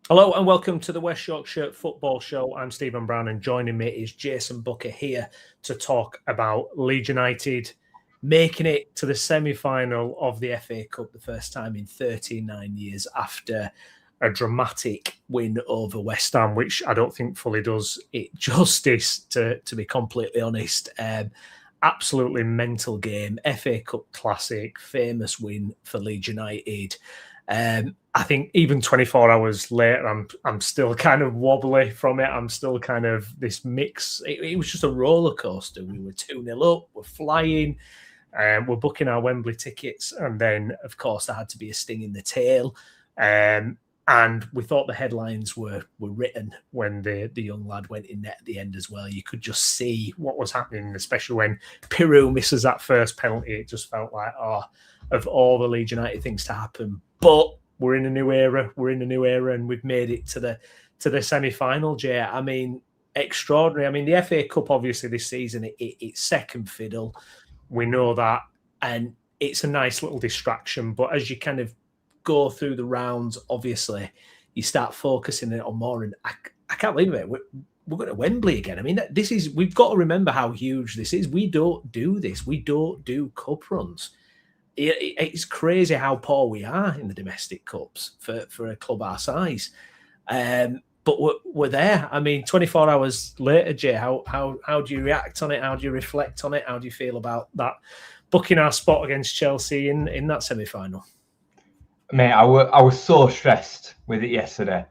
Hello and welcome to the West Yorkshire Football Show. I'm Stephen Brown and joining me is Jason Booker here to talk about Leeds United making it to the semi-final of the FA Cup the first time in 39 years after a dramatic win over West Ham, which I don't think fully does it justice, to be completely honest. Absolutely mental game, FA Cup classic, famous win for Leeds United. I think even 24 hours later, I'm still kind of wobbly from it. I'm still kind of this mix. It was just a roller coaster. We were 2-0 up, we're flying, we're booking our Wembley tickets. And then, of course, there had to be a sting in the tail. And we thought the headlines were written when the young lad went in net at the end as well. You could just see what was happening, especially when Perri misses that first penalty. It just felt like, of all the Leeds United things to happen. But we're in a new era. And we've made it to the semi-final, Jay. I mean, extraordinary. I mean, the FA Cup, obviously, this season, it's second fiddle. We know that. And it's a nice little distraction. But as you kind of go through the rounds, obviously, you start focusing it on more. And I can't believe it. We're going to Wembley again. I mean, we've got to remember how huge this is. We don't do this. We don't do cup runs. It's crazy how poor we are in the domestic cups for a club our size. But we're there. I mean, 24 hours later, Jay, how do you react on it? How do you reflect on it? How do you feel about that booking our spot against Chelsea in that semi-final? Mate, I was so stressed with it yesterday.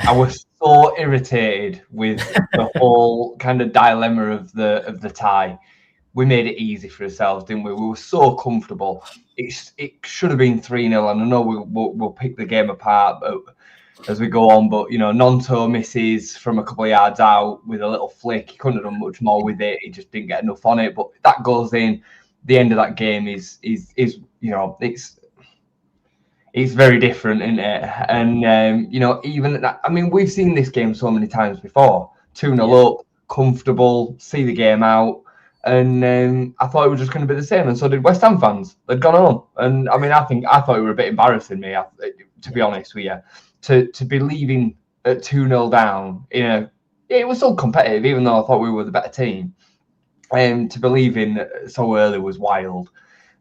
I was so irritated with the whole kind of dilemma of the tie. We made it easy for ourselves, didn't we? We were so comfortable. It should have been 3-0, and I know we'll pick the game apart as we go on. But Nonto misses from a couple of yards out with a little flick. He couldn't have done much more with it. He just didn't get enough on it. But that goes in. The end of that game is it's very different, isn't it? And even that, I mean, we've seen this game so many times before. 2-0 up, comfortable, see the game out. And I thought it was just going to be the same, and so did West Ham fans. They'd gone home, and I mean, I thought it were a bit embarrassing, to be honest with you, to be leaving at 2-0 down. It was so competitive, even though I thought we were the better team. To be leaving so early was wild.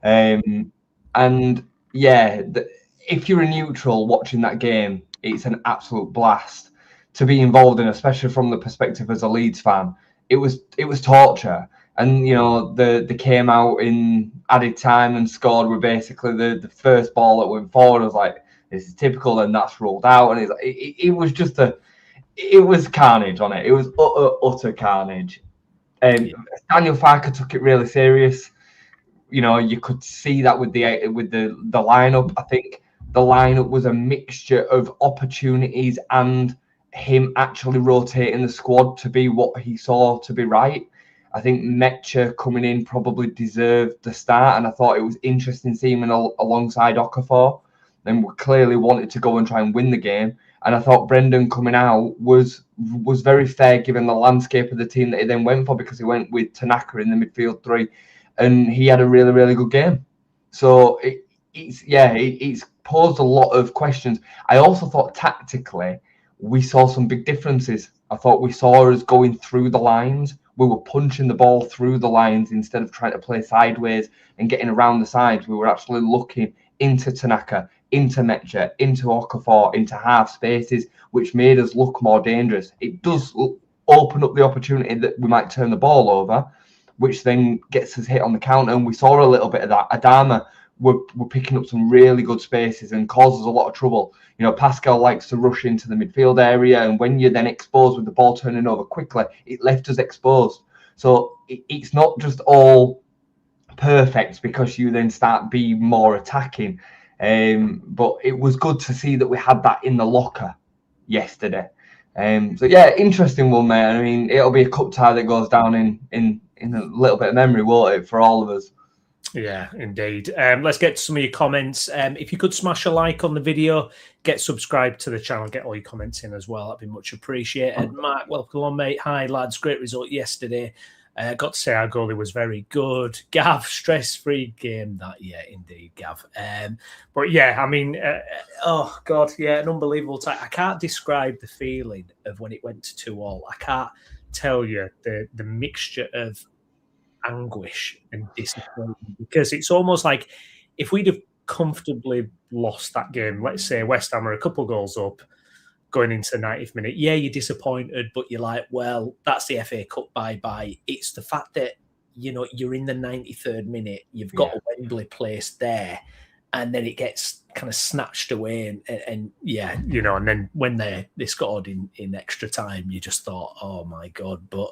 And yeah, if you're a neutral watching that game, it's an absolute blast to be involved in, especially from the perspective as a Leeds fan. It was torture. And they came out in added time and scored with basically the first ball that went forward. I was like, this is typical, and that's ruled out. And it was just it was carnage on it. It was utter carnage. Daniel Farke took it really serious. You could see that with the lineup. I think the lineup was a mixture of opportunities and him actually rotating the squad to be what he saw to be right. I think Mecha coming in probably deserved the start, and I thought it was interesting seeing him alongside Okafor. Then we clearly wanted to go and try and win the game, and I thought Brendan coming out was very fair given the landscape of the team that he then went for, because he went with Tanaka in the midfield three, and he had a really, really good game. So it's posed a lot of questions. I also thought tactically we saw some big differences. I thought we saw us going through the lines. We were punching the ball through the lines instead of trying to play sideways and getting around the sides. We were actually looking into Tanaka, into Mecha, into Okafor, into half spaces, which made us look more dangerous. It does open up the opportunity that we might turn the ball over, which then gets us hit on the counter. And we saw a little bit of that. Adama were picking up some really good spaces and causes a lot of trouble. Pascal likes to rush into the midfield area, and when you're then exposed with the ball turning over quickly, it left us exposed. So it's not just all perfect because you then start being more attacking. But it was good to see that we had that in the locker yesterday. So yeah, interesting one, mate. I mean, it'll be a cup tie that goes down in a little bit of memory, won't it, for all of us? Yeah, indeed. Let's get to some of your comments. If you could smash a like on the video, get subscribed to the channel, get all your comments in as well. That'd be much appreciated. Mark, welcome on, mate. Hi, lads. Great result yesterday. Got to say our goalie was very good. Gav, stress-free game that year, indeed, Gav. But yeah, I mean, oh God, yeah, an unbelievable time. I can't describe the feeling of when it went to 2-2. I can't tell you the mixture of anguish and disappointment, because it's almost like if we'd have comfortably lost that game, let's say West Ham are a couple goals up going into the 90th minute, yeah, you're disappointed, but you're like, well, that's the FA Cup, bye-bye. It's the fact that, you're in the 93rd minute, you've got a Wembley place there, and then it gets kind of snatched away, and yeah, and then when they scored in extra time, you just thought, oh my God, but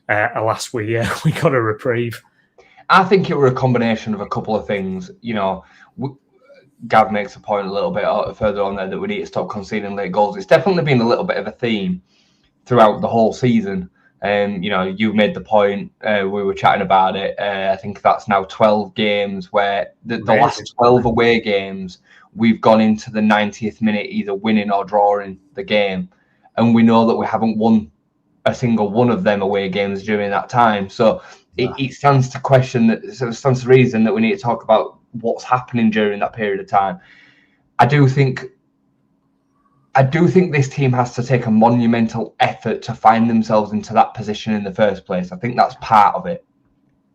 alas, we got a reprieve. I think it were a combination of a couple of things. Gav makes a point a little bit further on there that we need to stop conceding late goals. It's definitely been a little bit of a theme throughout the whole season. You made the point, we were chatting about it. I think that's now 12 games where the last 12 away games, we've gone into the 90th minute either winning or drawing the game. And we know that we haven't won a single one of them away games during that time. So it stands to question that, so it stands to reason that we need to talk about what's happening during that period of time. I do think this team has to take a monumental effort to find themselves into that position in the first place. I think that's part of it.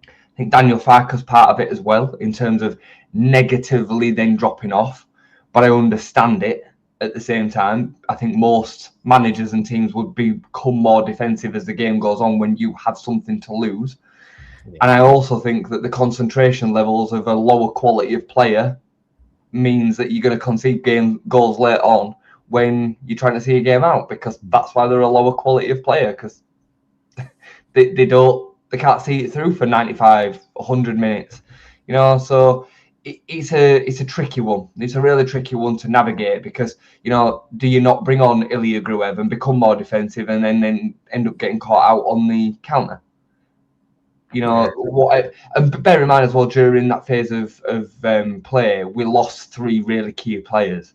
I think Daniel Farke's part of it as well, in terms of negatively then dropping off. But I understand it at the same time. I think most managers and teams would become more defensive as the game goes on when you have something to lose. Yeah. And I also think that the concentration levels of a lower quality of player means that you're going to concede goals later on when you're trying to see a game out, because that's why they're a lower quality of player, because they can't see it through for 95, 100 minutes, so it's a tricky one. It's a really tricky one to navigate, because, do you not bring on Ilya Gruev and become more defensive and then end up getting caught out on the counter? And bear in mind as well, during that phase of play, we lost 3 really key players.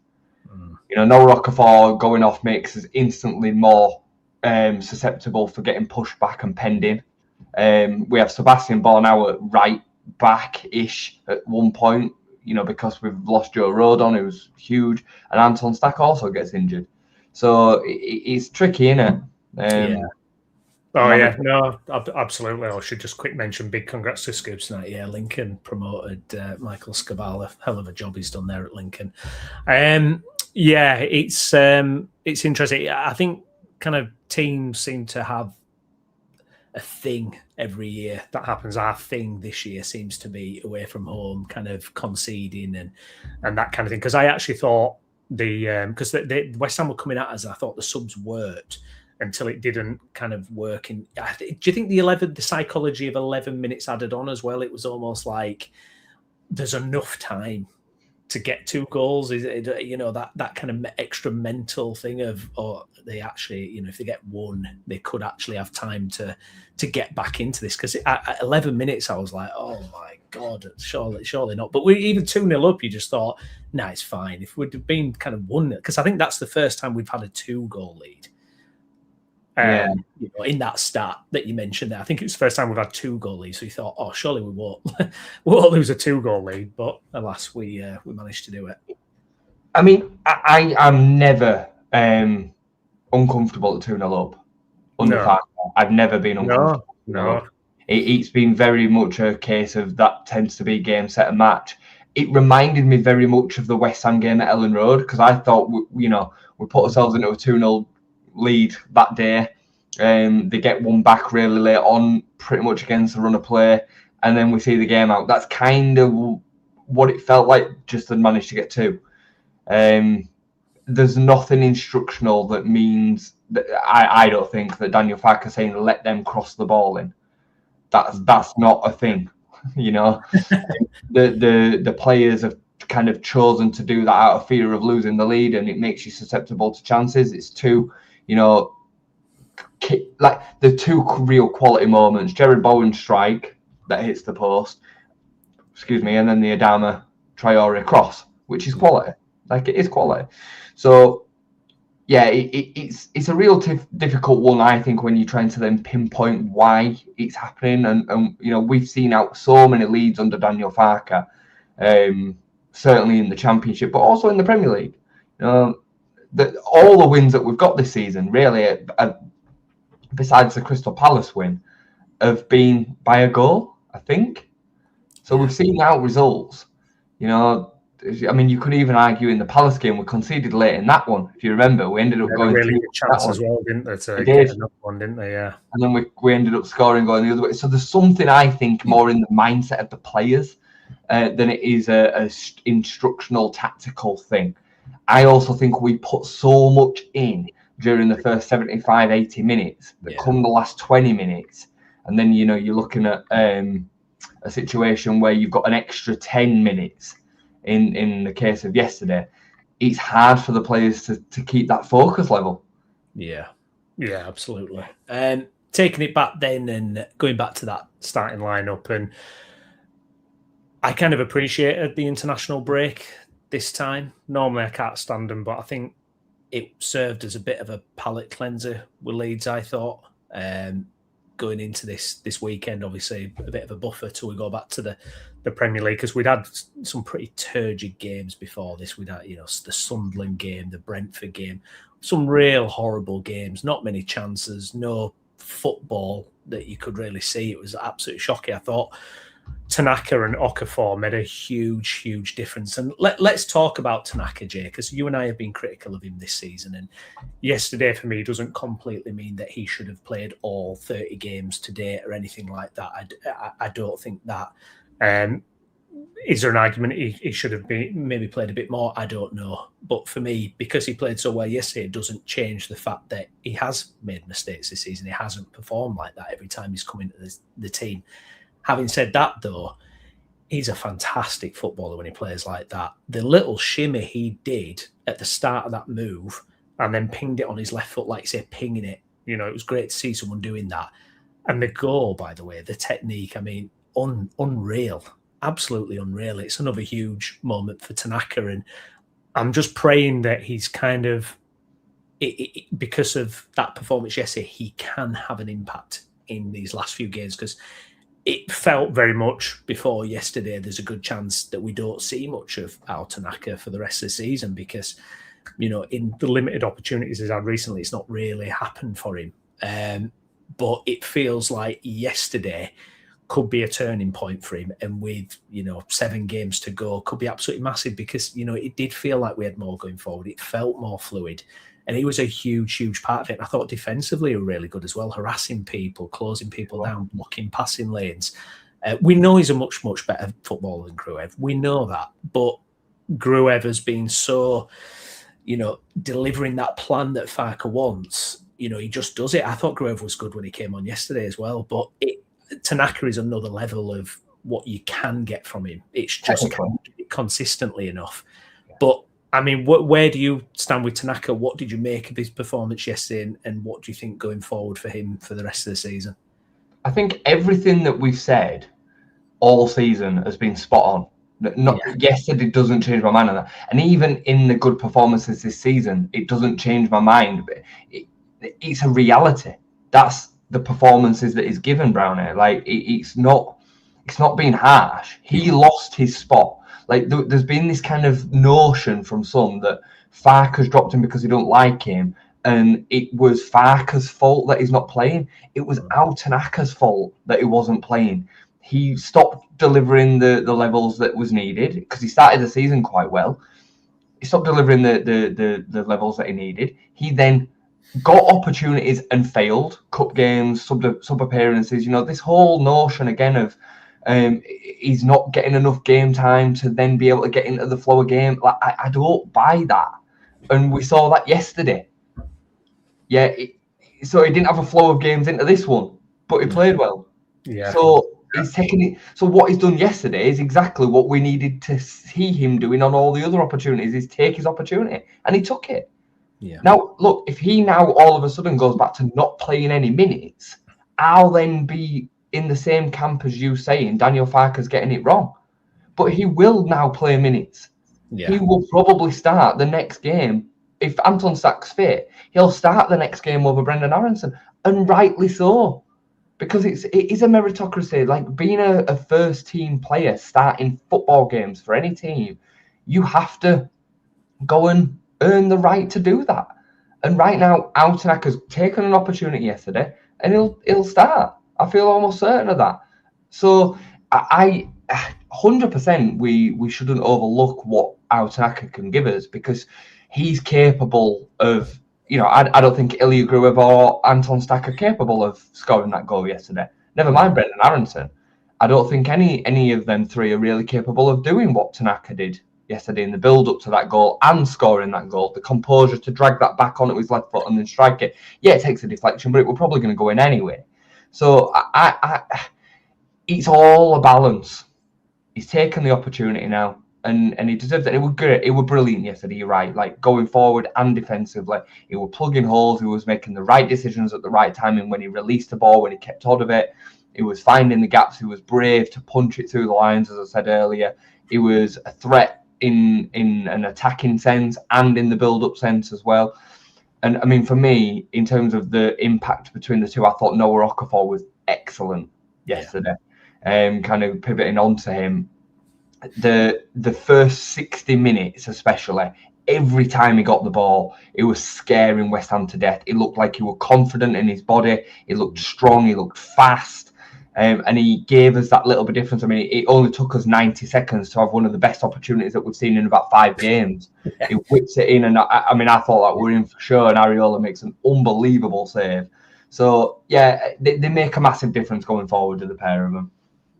No Okafor going off makes us instantly more susceptible for getting pushed back and penned in. We have Sebastian Bornau at right back-ish at one point, because we've lost Joe Rodon, who's huge, and Anton Stack also gets injured. So it's tricky, isn't it? Oh, yeah, no, absolutely. I should just quick mention big congrats to Scoops tonight. Yeah, Lincoln promoted Michael Scabala. Hell of a job he's done there at Lincoln. Yeah, it's interesting. I think kind of teams seem to have a thing every year that happens. Our thing this year seems to be away from home, kind of conceding and that kind of thing. Because I actually thought because the West Ham were coming at us, I thought the subs worked until it didn't kind of work. Do you think the psychology of 11 minutes added on as well? It was almost like there's enough time to get 2 goals. Is it, that kind of extra mental thing of, or they actually, if they get 1, they could actually have time to get back into this. Because at 11 minutes, I was like, oh my God, surely not. But we even 2-0 up, you just thought, nah, it's fine. If we'd have been kind of 1-0, because I think that's the first time we've had a 2-goal lead. In that stat that you mentioned there, I think it's the first time we've had 2-goal leads. So you thought, oh, surely we won't lose a 2-goal lead, but alas, we managed to do it. I mean, I am never uncomfortable at 2-0 up. I've never been uncomfortable. No. It's been very much a case of that tends to be game, set, and match. It reminded me very much of the West Ham game at Ellen Road, because I thought we put ourselves into a 2-0 lead that day. They get 1 back really late on, pretty much against the run of play, and then we see the game out. That's kind of what it felt like, just to manage to get 2. There's nothing instructional that means that I don't think that Daniel Farke saying let them cross the ball in. That's not a thing. The players have kind of chosen to do that out of fear of losing the lead, and it makes you susceptible to chances. It's too, like the 2 real quality moments, Jared Bowen's strike that hits the post, and then the Adama Traore cross, which is quality. Like, it is quality. So yeah, it's a real difficult one, I think, when you're trying to then pinpoint why it's happening. And you know, we've seen out so many leads under Daniel Farke, certainly in the Championship, but also in the Premier League. All the wins that we've got this season, really, besides the Crystal Palace win, have been by a goal, I think. So we've seen out results. You know, I mean, you could even argue in the Palace game, we conceded late in that one. If you remember, we ended up going really through good chance as well, didn't they, to get another one, didn't they? Yeah. And then we ended up scoring going the other way. So there's something, I think, more in the mindset of the players than it is a instructional, tactical thing. I also think we put so much in during the first 75, 80 minutes that come the last 20 minutes. And then, you know, you're looking at a situation where you've got an extra 10 minutes in the case of yesterday. It's hard for the players to keep that focus level. Yeah, absolutely. Taking it back then and going back to that starting lineup, and I kind of appreciated the international break this time. Normally I can't stand them, but I think it served as a bit of a palate cleanser with Leeds, I thought. Going into this weekend, obviously a bit of a buffer till we go back to the Premier League, because we'd had some pretty turgid games before this. We'd had, you know, the Sunderland game, the Brentford game, some real horrible games, not many chances, no football that you could really see. It was absolutely shocking. I thought Tanaka and Okafor made a huge difference. And let's talk about Tanaka, Jay, because you and I have been critical of him this season. And yesterday, for me, doesn't completely mean that he should have played all 30 games to date or anything like that. I don't think that. Is there an argument he should have maybe played a bit more? I don't know. But for me, because he played so well yesterday, it doesn't change the fact that he has made mistakes this season. He hasn't performed like that every time he's come into the team. Having said that, though, he's a fantastic footballer when he plays like that. The little shimmy he did at the start of that move and then pinged it on his left foot, like you say, pinging it. You know, it was great to see someone doing that. And the goal, by the way, the technique, I mean, unreal. Absolutely unreal. It's another huge moment for Tanaka. And I'm just praying that he's kind of, because of that performance yesterday, he can have an impact in these last few games, because it felt very much before yesterday there's a good chance that we don't see much of our Tanaka for the rest of the season, because, you know, in the limited opportunities he's had recently, it's not really happened for him. But it feels like yesterday could be a turning point for him. And with, you know, 7 games to go, could be absolutely massive, because, you know, it did feel like we had more going forward. It felt more fluid. And he was a huge part of it. And I thought defensively he was really good as well, harassing people, closing people down, blocking passing lanes. We know he's a much better footballer than Gruev. We know that. But Gruev has been so, you know, delivering that plan that Farke wants. You know, he just does it. I thought Gruev was good when he came on yesterday as well. But Tanaka is another level of what you can get from him. It's just consistently enough. But I mean, where do you stand with Tanaka? What did you make of his performance yesterday, and what do you think going forward for him for the rest of the season? I think everything that we've said all season has been spot on. Yesterday doesn't change my mind on that. And even in the good performances this season, it doesn't change my mind. But it's a reality. That's the performances that he's given Brownie. Like, it's not being harsh. He lost his spot. Like, there's been this kind of notion from some that Farke's dropped him because he don't like him, and it was Farke's fault that he's not playing. It was Tanaka's fault that he wasn't playing. He stopped delivering the levels that was needed, because he started the season quite well. He stopped delivering the levels that he needed. He then got opportunities and failed. Cup games, sub appearances. You know, this whole notion again of he's not getting enough game time to then be able to get into the flow of game. Like, I don't buy that. And we saw that yesterday. Yeah, so he didn't have a flow of games into this one, but he played well. Yeah. So he's taking it. So what he's done yesterday is exactly what we needed to see him doing on all the other opportunities, is take his opportunity. And he took it. Yeah. Now, look, if he now all of a sudden goes back to not playing any minutes, I'll then be in the same camp as you saying Daniel Farke's getting it wrong. But he will now play minutes. Yeah. He will probably start the next game if Anton Stack's fit, he'll start the next game over Brendan Aronson, and rightly so, because it is a meritocracy. Like being a first team player starting football games for any team, you have to go and earn the right to do that. And right now, Tanaka's taken an opportunity yesterday, and he'll start. I feel almost certain of that. So I 100% we shouldn't overlook what Tanaka can give us, because he's capable of. I don't think Ilya Gruev or Anton Stack are capable of scoring that goal yesterday. Never mind Brendan Aronson. I don't think any of them three are really capable of doing what Tanaka did yesterday in the build-up to that goal and scoring that goal. The composure to drag that back onto his left foot and then strike it. Yeah, it takes a deflection, but it was probably going to go in anyway. So it's all a balance. He's taken the opportunity now. And he deserves it. It was good. It was brilliant yesterday. You're right. Like going forward and defensively, he was plugging holes. He was making the right decisions at the right time. And when he released the ball, when he kept hold of it, he was finding the gaps. He was brave to punch it through the lines, as I said earlier. He was a threat in an attacking sense and in the build-up sense as well. And I mean, for me, in terms of the impact between the two, I thought Noah Okafor was excellent yesterday. Kind of pivoting onto him. The first 60 minutes especially, every time he got the ball, it was scaring West Ham to death. It looked like he was confident in his body. He looked strong. He looked fast. And he gave us that little bit of difference. I mean, it only took us 90 seconds to have one of the best opportunities that we've seen in about 5 games. He whips it in, and I mean, I thought that we're in for sure, and Areola makes an unbelievable save. So, yeah, they make a massive difference going forward to the pair of them.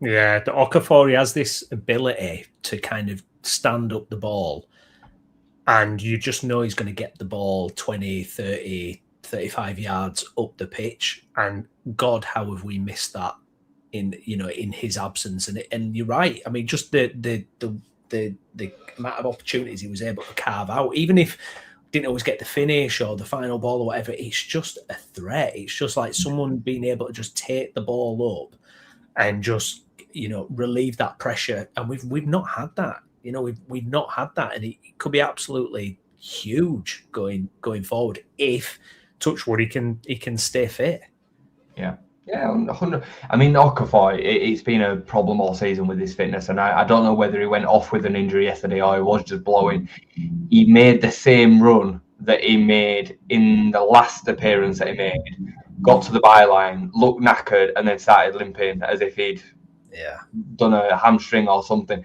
Yeah, the Okafor, he has this ability to kind of stand up the ball, and you just know he's going to get the ball 20, 30, 35 yards up the pitch. And God, how have we missed that in his absence? And you're right. I mean, just the amount of opportunities he was able to carve out, even if didn't always get the finish or the final ball or whatever, it's just a threat. It's just like someone being able to just take the ball up and just relieve that pressure. And we've not had that. We've not had that, and it could be absolutely huge going forward if, touch wood, he can stay fit. Yeah, 100. I mean, Okafor, it's been a problem all season with his fitness, and I don't know whether he went off with an injury yesterday or he was just blowing. He made the same run that he made in the last appearance that he made. Got to the byline, looked knackered, and then started limping as if he'd done a hamstring or something.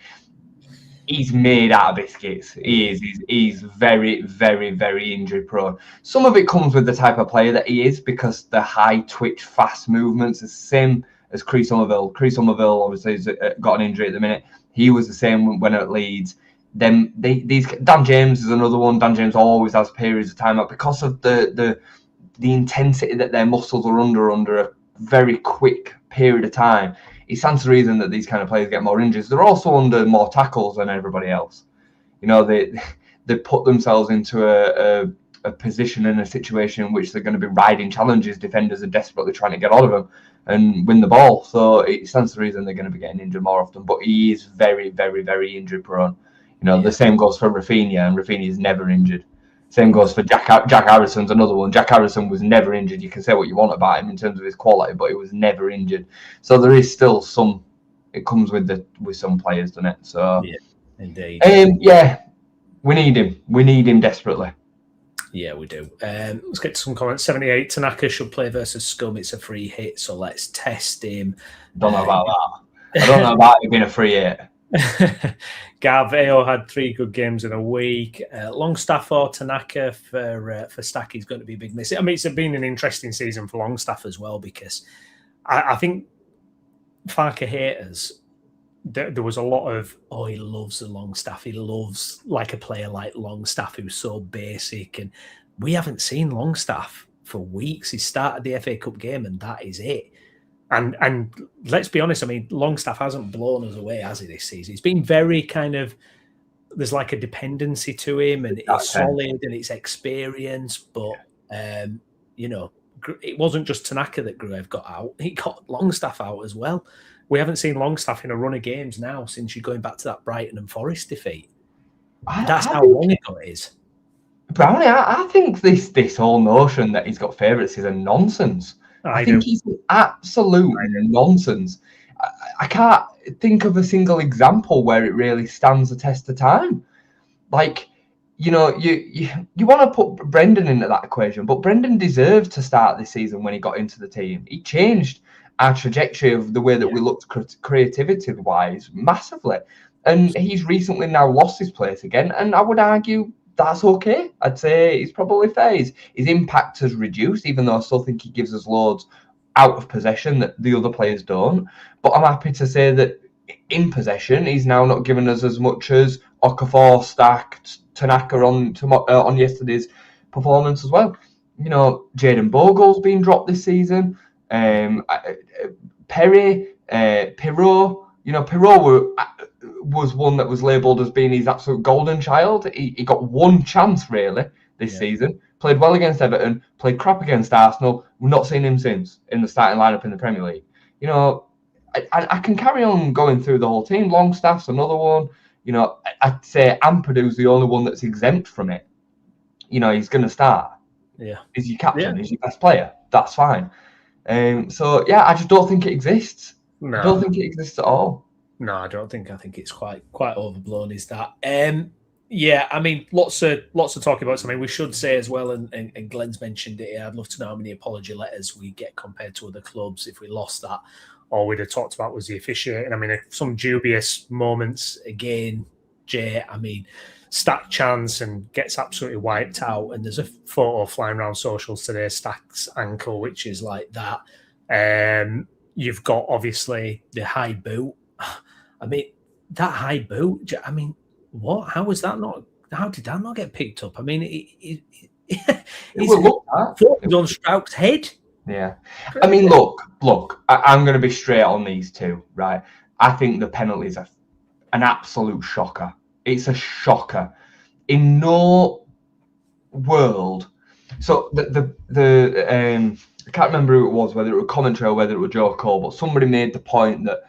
He's made out of biscuits. He's very, very, very injury prone. Some of it comes with the type of player that he is, because the high twitch, fast movements is the same as Chris Somerville. Chris Somerville obviously has got an injury at the minute. He was the same when at Leeds. Then Dan James is another one. Dan James always has periods of time out because of the intensity that their muscles are under a very quick period of time. It stands to reason that these kind of players get more injuries. They're also under more tackles than everybody else. They put themselves into a position and a situation in which they're going to be riding challenges. Defenders are desperately trying to get out of them and win the ball. So it stands to reason they're going to be getting injured more often. But he is very, very, very injury prone. The same goes for Rafinha, and Rafinha is never injured. Same goes for Jack Harrison's another one. Jack Harrison was never injured. You can say what you want about him in terms of his quality, but he was never injured. So there is still some. It comes with some players, doesn't it? So yeah, indeed. We need him. We need him desperately. Yeah, we do. Let's get to some comments. 78. Tanaka should play versus Scum. It's a free hit, so let's test him. Don't know about that. I don't know about it being a free hit. Gav AO had 3 good games in a week. Longstaff or Tanaka for Stack is going to be a big miss. I mean, it's been an interesting season for Longstaff as well, because I think Farke haters, there was a lot of, he loves the Longstaff. He loves like a player like Longstaff who's so basic, and we haven't seen Longstaff for weeks. He started the FA Cup game and that is it. And let's be honest, I mean, Longstaff hasn't blown us away, has he, this season? It's been very kind of, there's like a dependency to him, and it's solid and it's experience, but, it wasn't just Tanaka that Gruev got out. He got Longstaff out as well. We haven't seen Longstaff in a run of games now since you're going back to that Brighton and Forest defeat. That's how long ago it is. Brownie, I think this whole notion that he's got favourites is a nonsense. I think he's an absolute nonsense. I can't think of a single example where it really stands the test of time. Like, you want to put Brendan into that equation, but Brendan deserved to start this season when he got into the team. He changed our trajectory of the way that we looked creativity-wise massively. And he's recently now lost his place again, and I would argue that's okay. I'd say it's probably fair. His impact has reduced, even though I still think he gives us loads out of possession that the other players don't. But I'm happy to say that in possession, he's now not given us as much as Okafor, Stack, Tanaka on yesterday's performance as well. Jaden Bogle's been dropped this season. Perri, Pirot. Pirot was one that was labelled as being his absolute golden child. He got one chance really this season. Played well against Everton. Played crap against Arsenal. We've not seen him since in the starting lineup in the Premier League. I can carry on going through the whole team. Longstaff's another one. I'd say Ampadu's the only one that's exempt from it. He's going to start. Yeah. He's your captain. He's your best player. That's fine. I just don't think it exists. No. I don't think it exists at all. No, I don't think. I think it's quite overblown. Is that? I mean, lots of talking about. I mean, we should say as well, and Glenn's mentioned it. I'd love to know how many apology letters we get compared to other clubs if we lost that. All we'd have talked about was the officiating. I mean, some dubious moments again. Jay, I mean, Stack chance and gets absolutely wiped out. And there's a photo flying around socials today, Stack's ankle, which is like that. You've got obviously the high boot. I mean, that high boot. I mean, what? How was that not? How did that not get picked up? I mean, it's on Struik's head. Yeah. I mean, look, I'm going to be straight on these two, right? I think the penalties are an absolute shocker. It's a shocker. In no world. So I can't remember who it was, whether it was commentary or whether it was Joe Cole, but somebody made the point that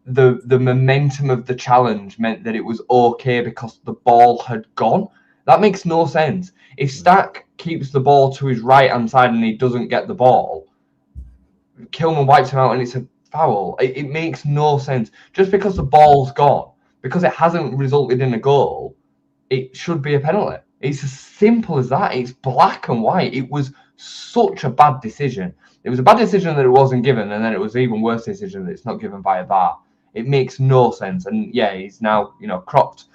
the momentum of the challenge meant that it was okay because the ball had gone. That makes no sense. If Stack keeps the ball to his right-hand side and he doesn't get the ball, Kilman wipes him out and it's a foul. It makes no sense. Just because the ball's gone, because it hasn't resulted in a goal, it should be a penalty. It's as simple as that. It's black and white. It was such a bad decision. It was a bad decision that it wasn't given, and then it was an even worse decision that it's not given by a VAR. It makes no sense. And he's now, cropped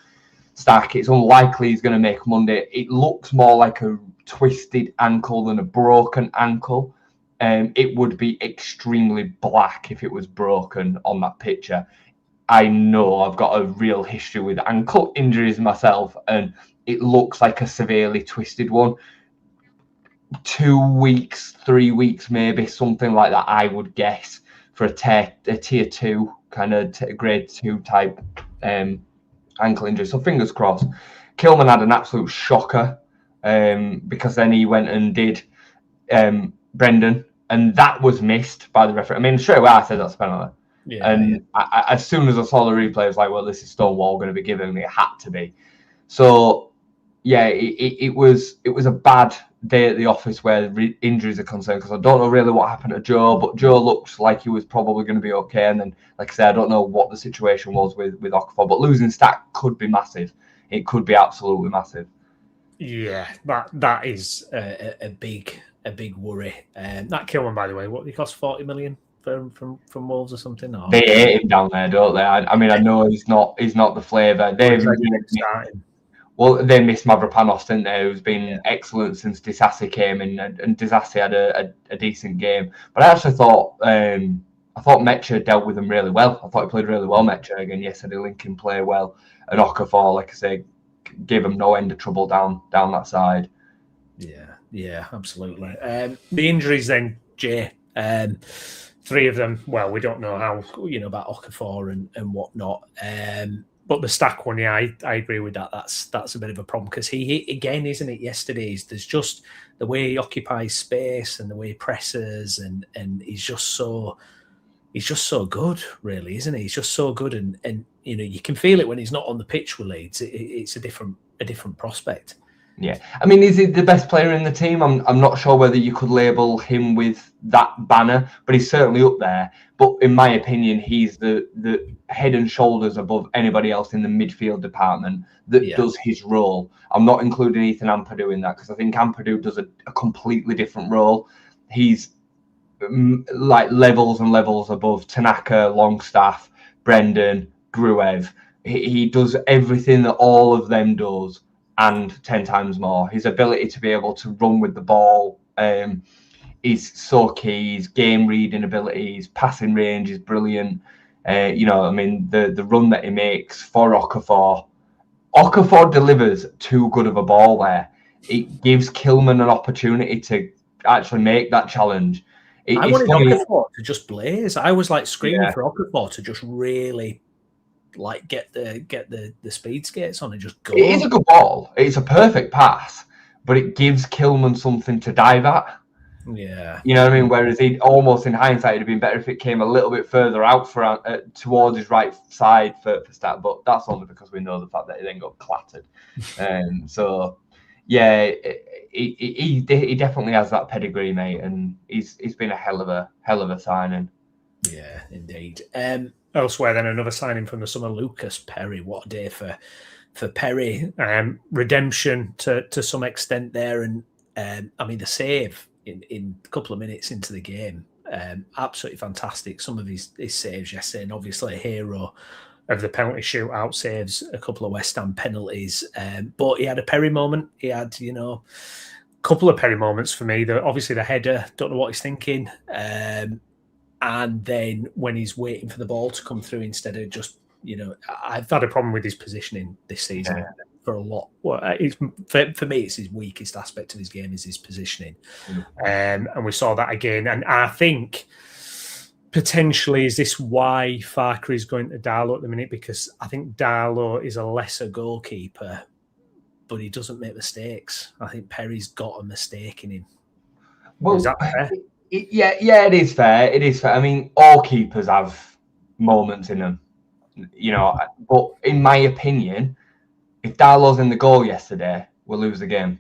Stack. It's unlikely he's going to make Monday. It looks more like a twisted ankle than a broken ankle. It would be extremely black if it was broken on that picture. I know I've got a real history with ankle injuries myself, and it looks like a severely twisted one. 2 weeks, 3 weeks, maybe something like that, I would guess, for a tier 2 kind of grade 2 type ankle injury. So fingers crossed. Kilman had an absolute shocker because then he went and did Brendan, and that was missed by the referee. I mean, straight away I said that's a penalty. I, as soon as I saw the replay, I was like, well, this is Stonewall going to be given. It had to be. So, it was a bad day at the office where injuries are concerned, because I don't know really what happened to Joe, but Joe looked like he was probably going to be okay. And then, like I said, I don't know what the situation was with Okafor, but losing Stack could be massive. It could be absolutely massive. Yeah, that is a big worry. That Kilman, by the way, what did he cost? 40 million from Wolves or something? Or... They hate him down there, don't they? I mean, I know he's not the flavour. Well, they missed Mavropanos, didn't they? Who's been excellent since Disasi came in, and Disasi had a decent game. But I actually thought Mecha dealt with him really well. I thought he played really well, Mecha, again yesterday. Lincoln play well, and Okafor, like I say, gave him no end of trouble down that side. Yeah, absolutely. The injuries then, Jay. 3 of them. Well, we don't know how about Okafor and whatnot. But the Stack one, I agree with that. That's a bit of a problem, because he again, isn't it? Yesterday's there's just the way he occupies space and the way he presses, and he's just so good, really, isn't he? He's just so good, and you can feel it when he's not on the pitch with Leeds. It's a different prospect. Yeah, I mean, is he the best player in the team? I'm not sure whether you could label him with that banner, but he's certainly up there. But in my opinion, he's the head and shoulders above anybody else in the midfield department that does his role. I'm not including Ethan Ampadu in that because I think Ampadu does a completely different role. He's like levels and levels above Tanaka, Longstaff, Brendan, Gruev. He does everything that all of them does and 10 times more. His ability to be able to run with the ball is so key. His game reading ability, his passing range is brilliant. You know, I mean, the run that he makes for Okafor. Okafor delivers too good of a ball there. It gives Kilman an opportunity to actually make that challenge. I wanted Okafor to just blaze. I was like screaming for Okafor to just really like get the speed skates on and just go. It is a good ball. It's a perfect pass, but it gives Kilman something to dive at. Yeah, you know what I mean. Whereas he almost in hindsight, it'd have been better if it came a little bit further out for towards his right side for stat. But that's only because we know the fact that he then got clattered. So yeah, he definitely has that pedigree, mate, and he's been a hell of a signing. Yeah, indeed. Elsewhere, then another signing from the summer, Lucas Perri. What a day for Perri. Redemption to some extent there, and I mean the save in a couple of minutes into the game, absolutely fantastic. Some of his saves yesterday, and obviously a hero of the penalty shootout, saves a couple of West Ham penalties. But he had a Perri moment. He had, a couple of Perri moments for me. Obviously the header, don't know what he's thinking. And then when he's waiting for the ball to come through instead of just, I've had a problem with his positioning this season for a lot. Well, for me, it's his weakest aspect of his game is his positioning. And we saw that again. And I think potentially is this why Farke is going to Darlow at the minute? Because I think Darlow is a lesser goalkeeper, but he doesn't make mistakes. I think Perry's got a mistake in him. Well, is that fair? Yeah, it is fair. It is fair. I mean, all keepers have moments in them, but in my opinion, if Darlow's in the goal yesterday, we'll lose the game.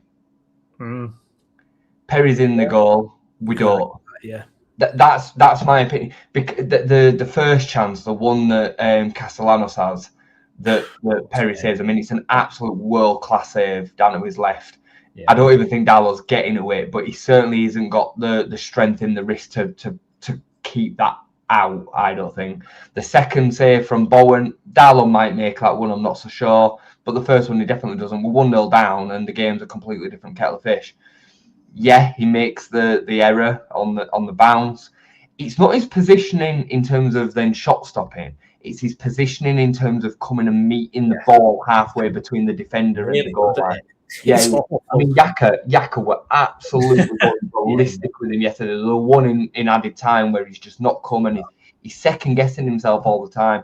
Perry's in the goal, we don't. Yeah. That's my opinion. The first chance, the one that Castellanos has, that Perri saves. I mean, it's an absolute world-class save down to his left. Yeah. I don't even think Darlow's getting away, but he certainly hasn't got the strength in the wrist to keep that out, I don't think. The second save from Bowen, Darlow might make that one, I'm not so sure. But the first one, he definitely doesn't. We're 1-0 down, and the game's a completely different kettle of fish. Yeah, he makes the error on the bounce. It's not his positioning in terms of then shot stopping. It's his positioning in terms of coming and meeting the ball halfway between the defender and the goal line. Yeah, I mean, Yaka were absolutely ballistic with him yesterday. The one in added time where he's just not coming. He's second guessing himself all the time.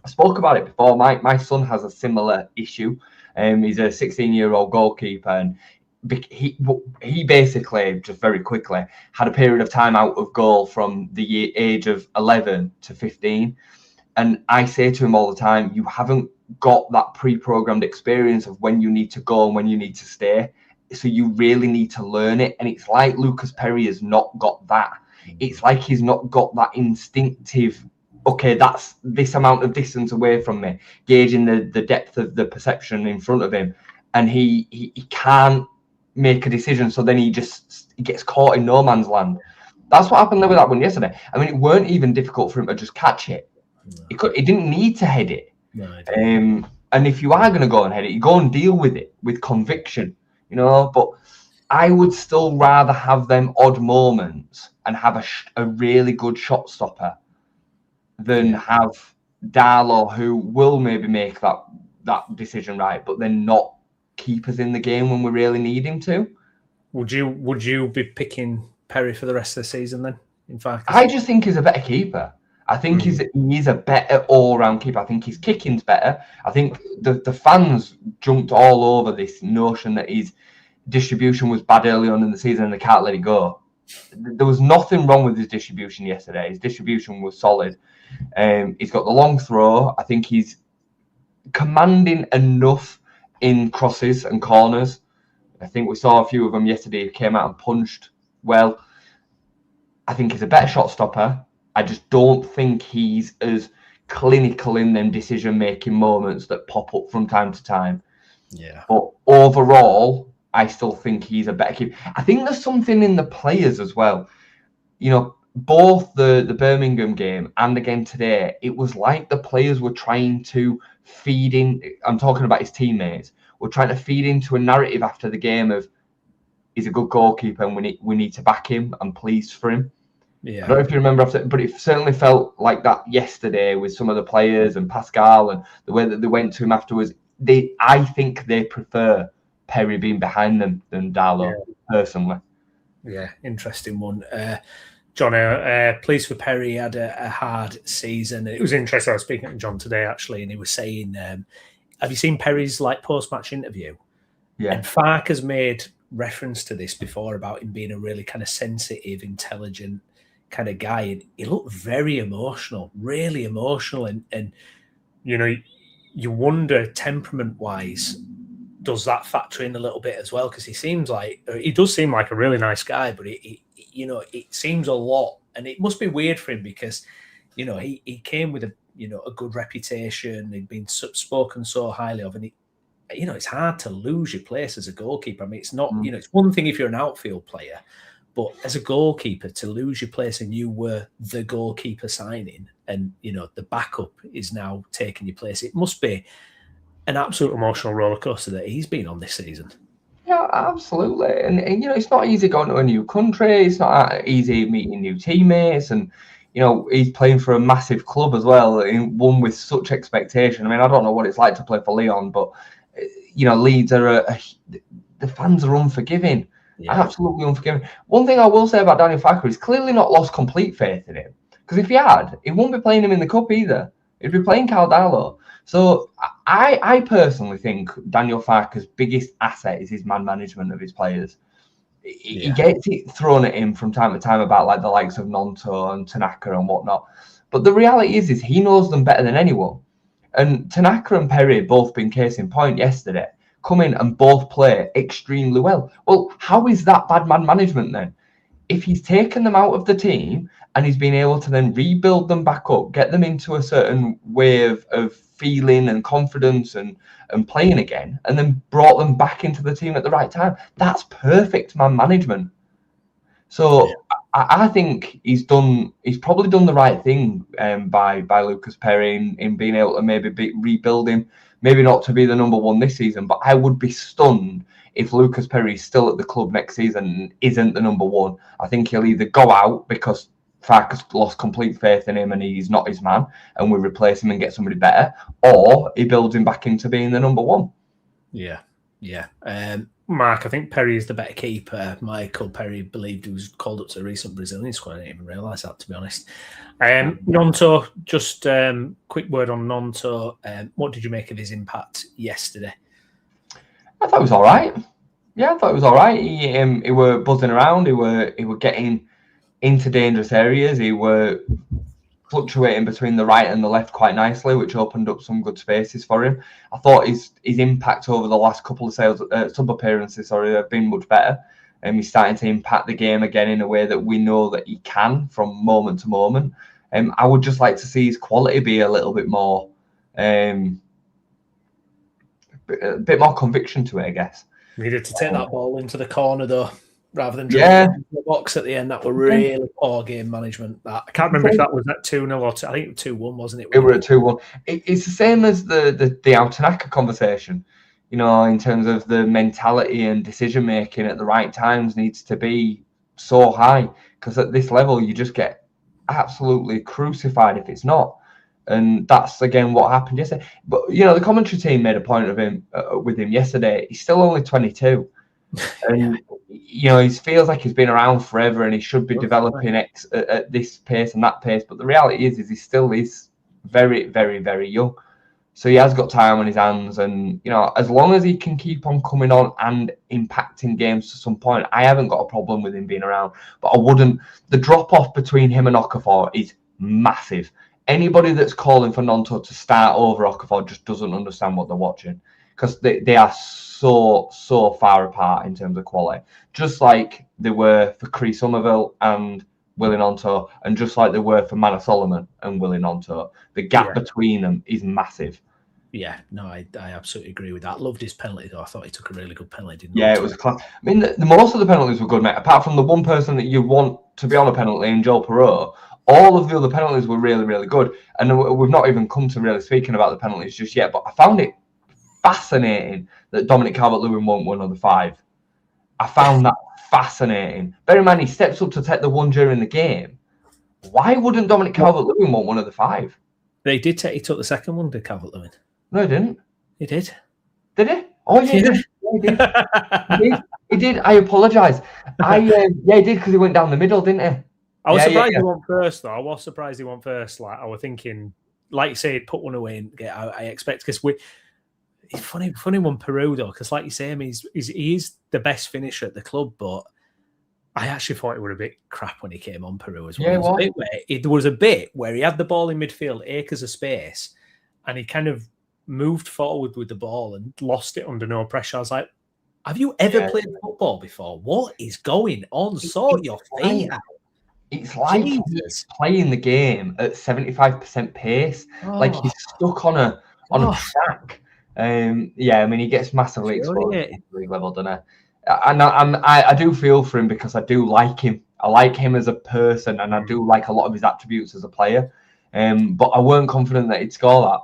I spoke about it before. My son has a similar issue. He's a 16-year-old goalkeeper, and he basically, just very quickly, had a period of time out of goal from the age of 11 to 15. And I say to him all the time, you haven't got that pre-programmed experience of when you need to go and when you need to stay. So you really need to learn it. And it's like Lucas Perri has not got that. It's like he's not got that instinctive, okay, that's this amount of distance away from me, gauging the depth of the perception in front of him. And he can't make a decision. So then he gets caught in no man's land. That's what happened there with that one yesterday. I mean, it weren't even difficult for him to just catch it. No. He didn't need to head it. No, and if you are going to go and head it, you go and deal with it with conviction, But I would still rather have them odd moments and have a really good shot stopper than have Darlow, who will maybe make that decision right, but then not keep us in the game when we really need him to. Would you be picking Perri for the rest of the season then? In fact, I just think he's a better keeper. I think he's a better all-round keeper. I think his kicking's better. I think the fans jumped all over this notion that his distribution was bad early on in the season and they can't let it go. There was nothing wrong with his distribution yesterday. His distribution was solid. He's got the long throw. I think he's commanding enough in crosses and corners I think we saw a few of them yesterday who came out and punched well. I think he's a better shot stopper. I just don't think he's as clinical in them decision-making moments that pop up from time to time. Yeah. But overall, I still think he's a better keeper. I think there's something in the players as well. You know, both the Birmingham game and again today, it was like the players were trying to feed in. I'm talking about his teammates. Were trying to feed into a narrative after the game of he's a good goalkeeper and we need to back him. I'm pleased for him. Yeah. I don't know if you remember after, but it certainly felt like that yesterday with some of the players and Pascal and the way that they went to him afterwards. I think they prefer Perri being behind them than Darlow, personally. Yeah, interesting one. John, pleased for Perri. He had a hard season. It was interesting. I was speaking to John today, actually, and he was saying, have you seen Perry's post-match interview? Yeah. And Farke has made reference to this before about him being a really kind of sensitive, intelligent kind of guy. And he looked very emotional, really emotional. And you know, you wonder temperament-wise, does that factor in a little bit as well? Because he does seem like a really nice guy, but it seems a lot. And it must be weird for him because, he came with a good reputation. He'd been spoken so highly of, and it's hard to lose your place as a goalkeeper. I mean, it's not, it's one thing if you're an outfield player, but as a goalkeeper, to lose your place and you were the goalkeeper signing and, the backup is now taking your place, it must be an absolute emotional roller coaster that he's been on this season. Yeah, absolutely. And it's not easy going to a new country. It's not easy meeting new teammates. And, he's playing for a massive club as well, one with such expectation. I mean, I don't know what it's like to play for Lyon, but, Leeds are the fans are unforgiving. Yeah. Absolutely unforgiving. One thing I will say about Daniel Farke is clearly not lost complete faith in him. Because if he had, he wouldn't be playing him in the cup either. He'd be playing Carl Darlow. So I personally think Daniel Farke's biggest asset is his man management of his players. He gets it thrown at him from time to time about the likes of Nonto and Tanaka and whatnot. But the reality is he knows them better than anyone. And Tanaka and Perri both been case in point yesterday. Come in and both play extremely well. Well, how is that bad man management then? If he's taken them out of the team and he's been able to then rebuild them back up, get them into a certain way of feeling and confidence and playing again, and then brought them back into the team at the right time, that's perfect man management. So I think he's probably done the right thing by Lucas Perri in being able to maybe rebuild him. Maybe not to be the number one this season, but I would be stunned if Lucas Perri is still at the club next season and isn't the number one. I think he'll either go out because Farke's lost complete faith in him and he's not his man, and we replace him and get somebody better, or he builds him back into being the number one. Yeah. Mark, I think Perri is the better keeper. Michael Perri believed he was called up to the recent Brazilian squad. I didn't even realise that, to be honest. Nonto, just quick word on Nonto. What did you make of his impact yesterday? I thought it was all right. Yeah, I thought it was all right. He were buzzing around. He were getting into dangerous areas. He were fluctuating between the right and the left quite nicely, which opened up some good spaces for him. I thought his impact over the last couple of sub appearances have been much better. He's starting to impact the game again in a way that we know that he can from moment to moment. I would just like to see his quality be a little bit more, a bit more conviction to it, I guess. Needed to take that ball into the corner though, rather than into the box at the end. That were really poor game management. I can't remember if that was at 2-0 or I think it was 2-1, wasn't it? It were at 2-1. It's the same as the Tanaka conversation. In terms of the mentality and decision making at the right times needs to be so high, because at this level you just get absolutely crucified if it's not. And that's again what happened yesterday. But the commentary team made a point of him with him yesterday. He's still only 22, and he feels like he's been around forever and he should be developing at this pace and that pace. But the reality is he still is very, very, very young. So he has got time on his hands, and as long as he can keep on coming on and impacting games to some point, I haven't got a problem with him being around. But I wouldn't. The drop off between him and Okafor is massive. Anybody that's calling for Nonto to start over Okafor just doesn't understand what they're watching. because they are so far apart in terms of quality, just like they were for Cree Somerville and Willie Nonto, and just like they were for Manor Solomon and Willie Nonto. The gap between them is massive. Yeah, no, I absolutely agree with that. Loved his penalty, though. I thought he took a really good penalty. Yeah, it was a class. I mean, the most of the penalties were good, mate. Apart from the one person that you want to be on a penalty, in Joel Perreault, all of the other penalties were really, really good. And we've not even come to really speaking about the penalties just yet. But I found it fascinating that Dominic Calvert-Lewin won't win another 5. I found that fascinating. Bear in mind, he steps up to take the one during the game. Why wouldn't Dominic Calvert-Lewin want one of the 5? He did he took the second one, did Calvert-Lewin? No, he didn't. He did. Did he? Oh, yeah, he did. He did. I apologise. He did because he went down the middle, didn't he? I was surprised he won first, though. I was surprised he won first. Like, I was thinking, like you say, put one away and get out. I expect, because funny one, Peru, though, because like you say, I mean, he is the best finisher at the club, but I actually thought it was a bit crap when he came on, Peru as well. Yeah, there was a bit where he had the ball in midfield, acres of space, and he kind of moved forward with the ball and lost it under no pressure. I was like, have you ever played football before? What is going on? Sort your feet out. It's like he's playing the game at 75% pace. Like he's stuck on a track. I mean, he gets massively exposed at the league level, doesn't he? And I do feel for him because I do like him. I like him as a person, and I do like a lot of his attributes as a player. But I weren't confident that he'd score that.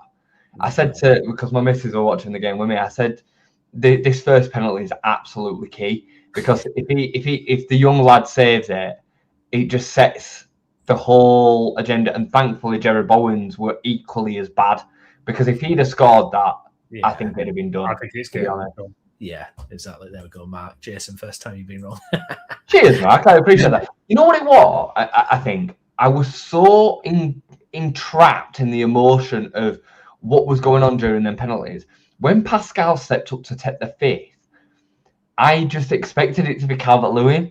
I said because my missus were watching the game with me, I said this first penalty is absolutely key, because if the young lad saves it, it just sets the whole agenda. And thankfully, Jared Bowens were equally as bad, because if he'd have scored that, I think it'd have been done. I think it's done. Yeah, exactly. There we go, Mark. Jason, first time you've been wrong. Cheers, Mark. I appreciate that. You know what it was? I think I was so entrapped in the emotion of what was going on during them penalties. When Pascal stepped up to take the 5th, I just expected it to be Calvert-Lewin,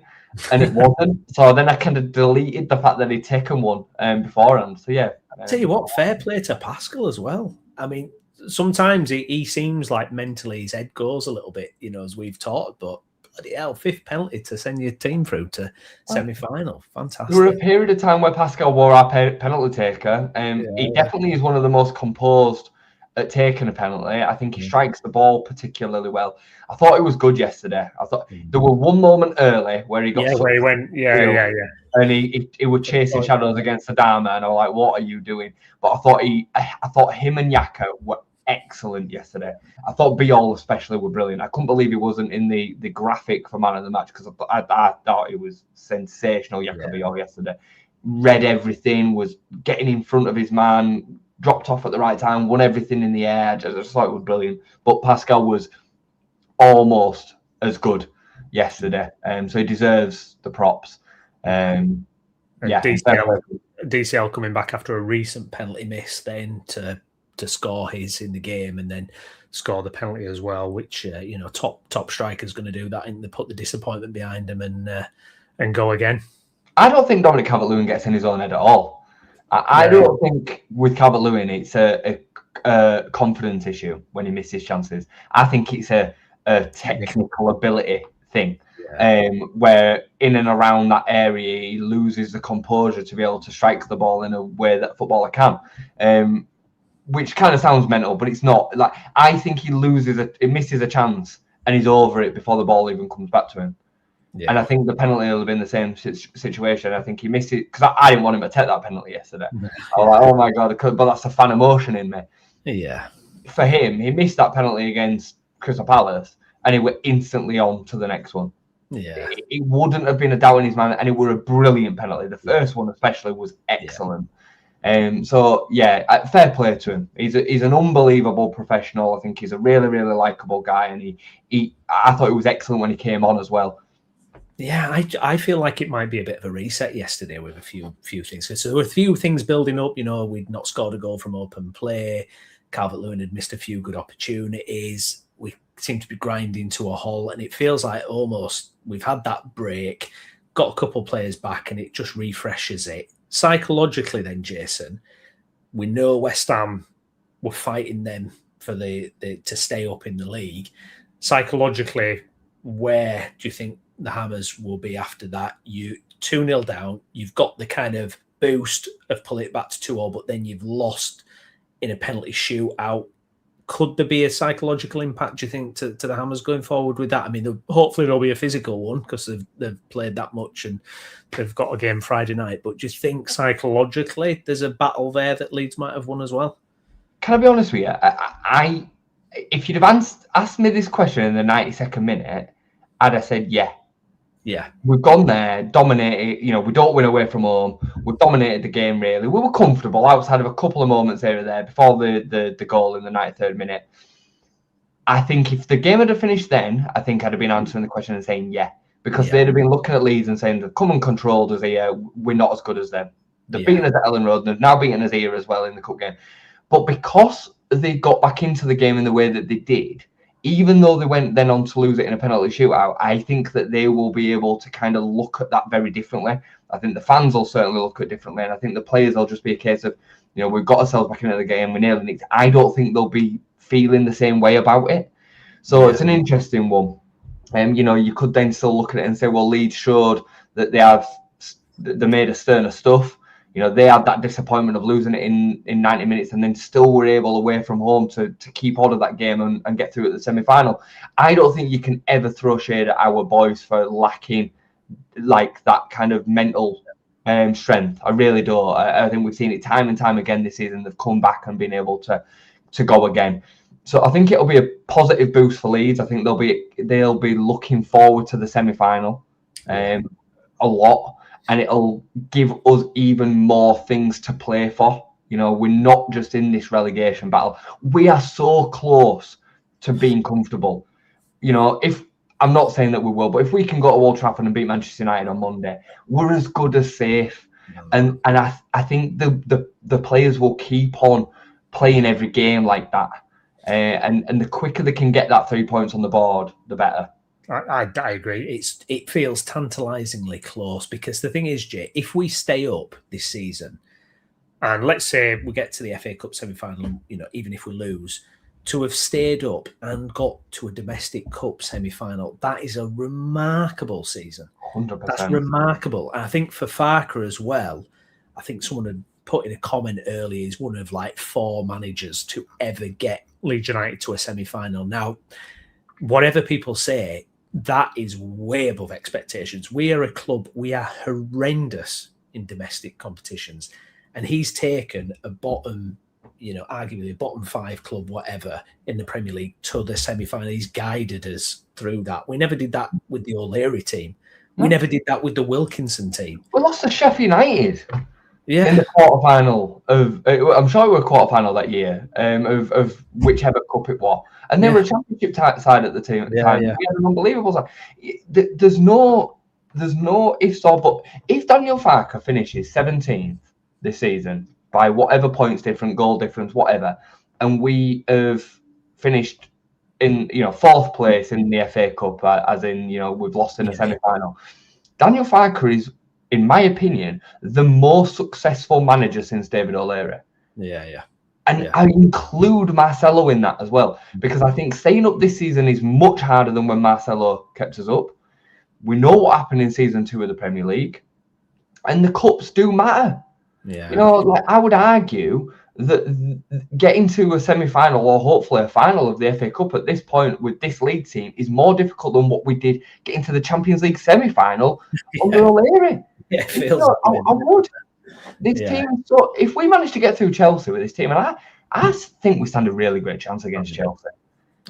and it wasn't. So then I kind of deleted the fact that he'd taken one beforehand. So yeah. Tell you what, fair play to Pascal as well. I mean, sometimes he seems like mentally his head goes a little bit, as we've talked, but bloody hell, 5th penalty to send your team through to semi-final. Fantastic. There were a period of time where Pascal wore our penalty taker. He definitely is one of the most composed at taking a penalty. I think he strikes the ball particularly well. I thought it was good yesterday. I thought there were one moment early where he got where he went, and he was chasing shadows against Adama, and I was like, "What are you doing?" But I thought him and Yaka were excellent yesterday. I thought Biol especially were brilliant. I couldn't believe he wasn't in the graphic for man of the match, because I thought it was sensational. Yaka Biol yesterday read everything, was getting in front of his man, dropped off at the right time, won everything in the air. I just thought it was brilliant. But Pascal was almost as good yesterday, so he deserves the props. DCL coming back after a recent penalty miss, then to score his in the game, and then score the penalty as well, which top striker's going to do that, and they put the disappointment behind him and go again. I don't think Dominic Calvert-Lewin gets in his own head at all. I don't think with Calvert-Lewin it's a confidence issue when he misses chances. I think it's a technical ability thing, where in and around that area he loses the composure to be able to strike the ball in a way that a footballer can. Which kind of sounds mental, but it's not. Like, I think he misses a chance and he's over it before the ball even comes back to him. Yeah. And I think the penalty will have been the same situation. I think he missed it because I didn't want him to take that penalty yesterday. I was like, oh my God, but that's a fan emotion in me. Yeah. For him, he missed that penalty against Crystal Palace and he went instantly on to the next one. Yeah. It wouldn't have been a doubt in his mind, and it were a brilliant penalty. The first one especially was excellent. Fair play to him. He's an unbelievable professional. I think he's a really, really likable guy, and I thought he was excellent when he came on as well. Yeah, I feel like it might be a bit of a reset yesterday with a few things. So there were a few things building up. We'd not scored a goal from open play. Calvert-Lewin had missed a few good opportunities. We seem to be grinding to a halt, and it feels like almost we've had that break, got a couple of players back, and it just refreshes it. Psychologically then, Jason, we know West Ham were fighting them for the to stay up in the league. Psychologically, where do you think the Hammers will be after that? You 2-0 down, you've got the kind of boost of pulling it back to 2-0, but then you've lost in a penalty shootout. Could there be a psychological impact, do you think, to the Hammers going forward with that? I mean, hopefully there'll be a physical one because they've played that much and they've got a game Friday night. But do you think psychologically there's a battle there that Leeds might have won as well? Can I be honest with you? I if you'd have asked me this question in the 92nd minute, I'd have said, yeah. Yeah. We've gone there, dominated. We don't win away from home. We've dominated the game, really. We were comfortable outside of a couple of moments here and there before the goal in the 93rd minute. I think if the game had finished then, I think I'd have been answering the question and saying, yeah. Because they'd have been looking at Leeds and saying, they've come and controlled us here. We're not as good as them. They've beaten us at Ellen Road. They've now beaten us here as well in the cup game. But because they got back into the game in the way that they did, even though they went then on to lose it in a penalty shootout, I think that they will be able to kind of look at that very differently. I think the fans will certainly look at it differently. And I think the players will just be a case of, we've got ourselves back into the game, we're nailing it. I don't think they'll be feeling the same way about it. So it's an interesting one. You could then still look at it and say, well, Leeds showed that they made a sterner stuff. They had that disappointment of losing it in 90 minutes and then still were able away from home to keep hold of that game and get through at the semi-final. I don't think you can ever throw shade at our boys for lacking like that kind of mental strength. I really don't. I think we've seen it time and time again this season. They've come back and been able to go again. So I think it'll be a positive boost for Leeds. I think they'll be looking forward to the semi-final a lot. And it'll give us even more things to play for. We're not just in this relegation battle. We are so close to being comfortable. If I'm not saying that we will, but if we can go to Old Trafford and beat Manchester United on Monday, we're as good as safe. And I think the players will keep on playing every game like that. And the quicker they can get that 3 points on the board, the better. I agree. It feels tantalisingly close because the thing is, Jay, if we stay up this season, and let's say we get to the FA Cup semi-final, even if we lose, to have stayed up and got to a domestic cup semi-final, that is a remarkable season. 100%. That's remarkable. And I think for Farke as well, I think someone had put in a comment earlier, he's one of like 4 managers to ever get Leeds United to a semi-final. Now, whatever people say, that is way above expectations. We are a club, we are horrendous in domestic competitions. And he's taken a bottom, arguably a bottom 5 club, whatever, in the Premier League to the semi-final. He's guided us through that. We never did that with the O'Leary team. We never did that with the Wilkinson team. We lost to Sheffield United. Yeah. In the quarterfinal of, I'm sure we were quarterfinal that year, of whichever cup it was. And they were a championship side at the time. We had an unbelievable side. There's no ifs or buts. If Daniel Farke finishes 17th this season by whatever points difference, goal difference, whatever, and we have finished in 4th place in the FA Cup, as in we've lost in the semi-final. Daniel Farke is, in my opinion, the most successful manager since David O'Leary. And I include Marcelo in that as well, because I think staying up this season is much harder than when Marcelo kept us up. We know what happened in season 2 of the Premier League, and the cups do matter. I would argue that getting to a semi-final or hopefully a final of the FA Cup at this point with this Leeds team is more difficult than what we did getting to the Champions League semi-final under O'Leary. Yeah, it feels I would. This team, so if we manage to get through Chelsea with this team, and I think we stand a really great chance against Chelsea.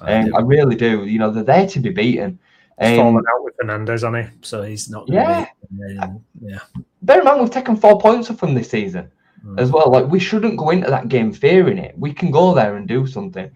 I really do. They're there to be beaten. He's fallen out with Fernandes, on it, so he's not going to be. Bear in mind, we've taken 4 points from this season as well. Like, we shouldn't go into that game fearing it. We can go there and do something.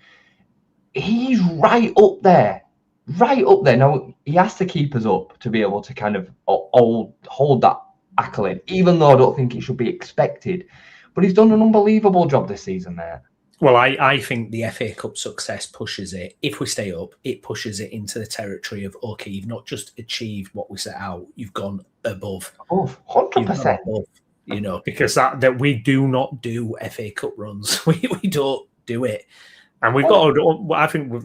He's right up there. Now, he has to keep us up to be able to kind of hold that accolade, even though I don't think it should be expected. But he's done an unbelievable job this season, mate. Well, I think the FA Cup success pushes it. If we stay up, it pushes it into the territory of, okay, you've not just achieved what we set out, you've gone above. 100%. Because that we do not do FA Cup runs. We don't do it. And we've got,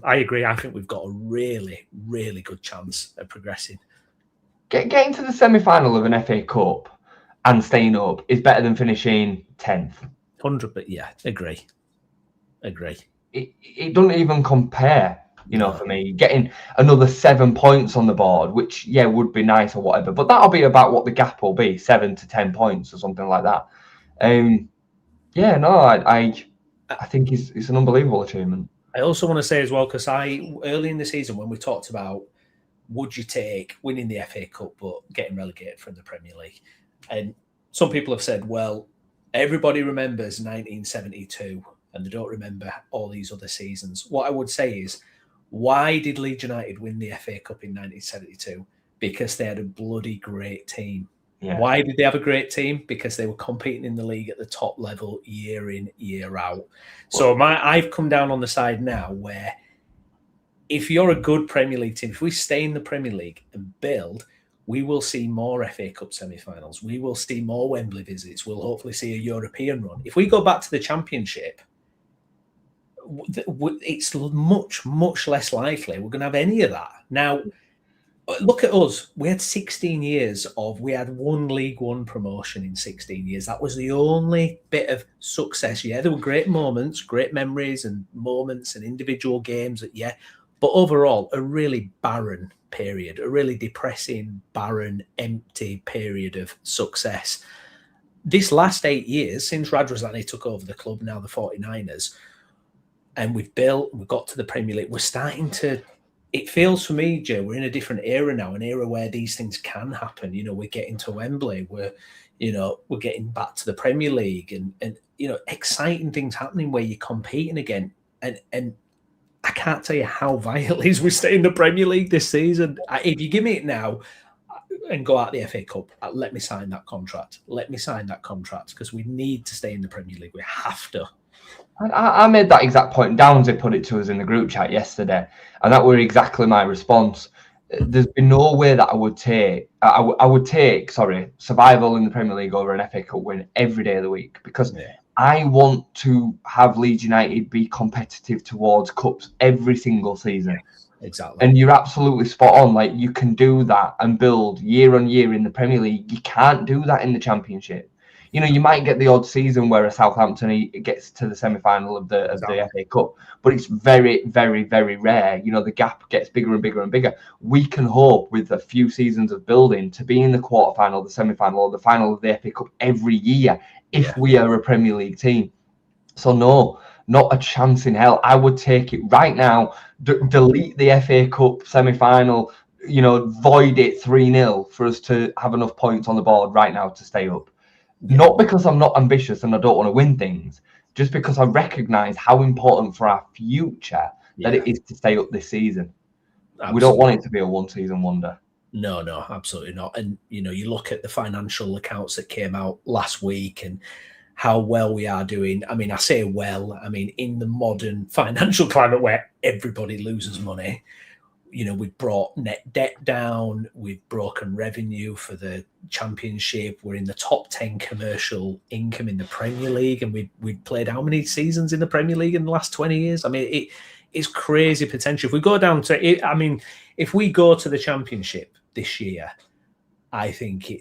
I agree. I think we've got a really, really good chance of progressing. Getting to the semi-final of an FA Cup and staying up is better than finishing 10th. 100%, but yeah, agree. It doesn't even compare, for me. Getting another 7 points on the board, which, would be nice or whatever, but that'll be about what the gap will be, 7 to 10 points or something like that. I think it's an unbelievable achievement. I also want to say as well, because early in the season when we talked about would you take winning the FA Cup but getting relegated from the Premier League, and some people have said, well, everybody remembers 1972 and they don't remember all these other seasons. What I would say is, why did Leeds United win the FA Cup in 1972? Because they had a bloody great team. Yeah. Why did they have a great team? Because they were competing in the league at the top level year in, year out. So I've come down on the side now where if you're a good Premier League team, if we stay in the Premier League and build, we will see more FA Cup semi-finals. We will see more Wembley visits. We'll hopefully see a European run. If we go back to the Championship, it's much, much less likely we're going to have any of that. Now, look at us. We had 16 years we had one League One promotion in 16 years. That was the only bit of success. Yeah, there were great moments, great memories and moments and individual games but overall, a really barren period, a really depressing, barren, empty period of success. This last 8 years, since Radrazani took over the club, now the 49ers, and we've got to the Premier League, we're starting to, it feels for me, Joe, we're in a different era now, an era where these things can happen. We're getting to Wembley, we're getting back to the Premier League and exciting things happening where you're competing again. And I can't tell you how vital it is we stay in the Premier League this season. If you give me it now and go out the FA Cup, let me sign that contract. Because we need to stay in the Premier League. We have to. I made that exact point. Downsy put it to us in the group chat yesterday, and that were exactly my response. There's been no way that I would take survival in the Premier League over an FA Cup win every day of the week, because I want to have Leeds United be competitive towards cups every single season. Exactly. And you're absolutely spot on. Like, you can do that and build year on year in the Premier League. You can't do that in the Championship. You might get the odd season where a Southampton gets to the semi-final of the FA Cup, but it's very, very, very rare. The gap gets bigger and bigger and bigger. We can hope with a few seasons of building to be in the quarterfinal, the semi-final, or the final of the FA Cup every year if we are a Premier League team. So no, not a chance in hell. I would take it right now. Delete the FA Cup semi-final. Void it 3-0 for us to have enough points on the board right now to stay up. Not because I'm not ambitious and I don't want to win things, just because I recognise how important for our future that it is to stay up this season. Absolutely. We don't want it to be a one-season wonder. No, absolutely not. And, you look at the financial accounts that came out last week and how well we are doing. I mean, I say well, in the modern financial climate where everybody loses money, we've brought net debt down, we've broken revenue for the Championship, we're in the top 10 commercial income in the Premier League, and we've played how many seasons in the Premier League in the last 20 years? It's crazy potential. If we go down to it, if we go to the Championship this year, I think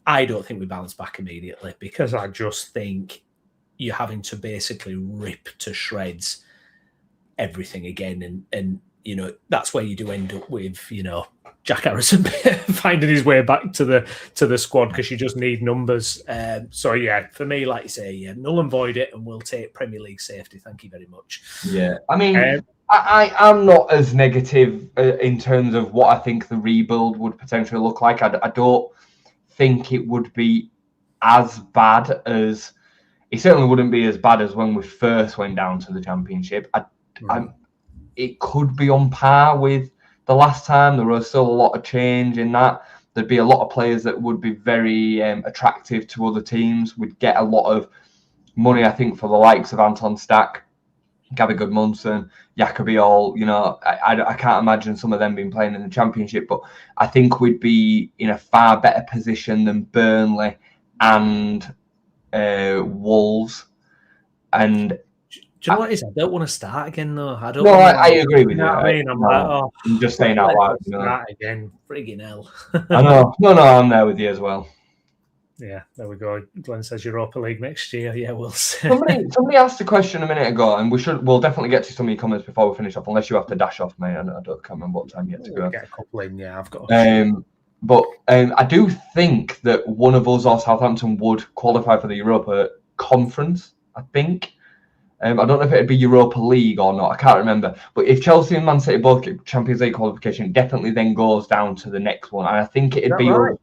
I don't think we bounce back immediately, because I just think you're having to basically rip to shreds everything again, and that's where you do end up with Jack Harrison finding his way back to the squad, because you just need numbers. So for me, like you say, null and void it, and we'll take Premier League safety. Thank you very much. I'm not as negative in terms of what I think the rebuild would potentially look like. I don't think it would be as bad as, it certainly wouldn't be as bad as when we first went down to the Championship. It could be on par with the last time. There was still a lot of change in that. There'd be a lot of players that would be very attractive to other teams. We'd get a lot of money, I think, for the likes of Anton Stack, Gabby Goodmunson, Jacobi All. I can't imagine some of them being playing in the Championship, but I think we'd be in a far better position than Burnley and Wolves. And Do you know what it is? I don't want to start again, though. I don't. No, want I agree with you. Know what I mean? I'm like, oh, I'm just saying out loud. Start again, friggin' hell. I know. No, I'm there with you as well. Yeah, there we go. Glenn says Europa League next year. Yeah, we'll see. Somebody asked a question a minute ago, and we'll definitely get to some of your comments before we finish up, unless you have to dash off, mate. I can't remember what time you have to go. Get a couple in, yeah. I've got. But I do think that one of us or Southampton would qualify for the Europa Conference. I think. I don't know if it'd be Europa League or not. I can't remember. But if Chelsea and Man City both get Champions League qualification, it definitely then goes down to the next one. And I think it'd be right?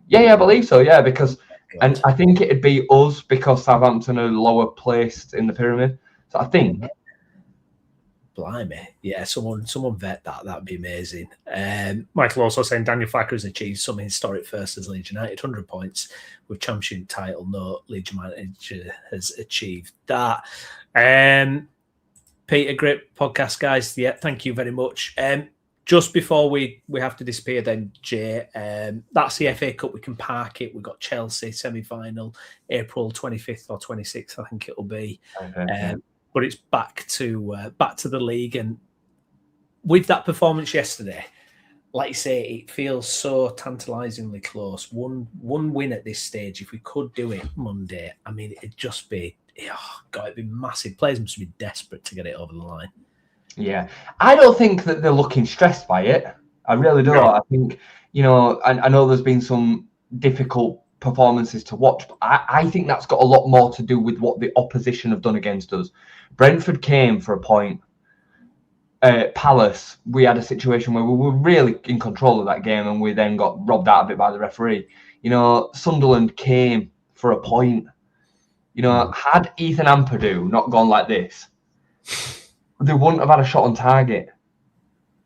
Yeah, I believe so. Yeah, because and I think it'd be us because Southampton are lower placed in the pyramid. So I think. Blimey, yeah. Someone vet that. That'd be amazing. Michael also saying Daniel Farke has achieved some historic first as Leeds United, 100 points with championship title. No, Leeds United has achieved that. Peter, great podcast, guys. Yeah, thank you very much. Just before we have to disappear, then Jay, that's the FA Cup. We can park it. We've got Chelsea semi-final, April 25th or 26th, I think it'll be. Okay. But it's back to the league, and with that performance yesterday, like you say, it feels so tantalisingly close. One win at this stage. If we could do it Monday, I mean, it'd just be it'd be massive. Players must be desperate to get it over the line. Yeah, I don't think that they're looking stressed by it. I really don't. No. I think I know there's been some difficult performances to watch, but I think that's got a lot more to do with what the opposition have done against us. Brentford came for a point. Palace, we had a situation where we were really in control of that game, and we then got robbed out of it by the referee. Sunderland came for a point. Had Ethan Ampadu not gone like this, they wouldn't have had a shot on target,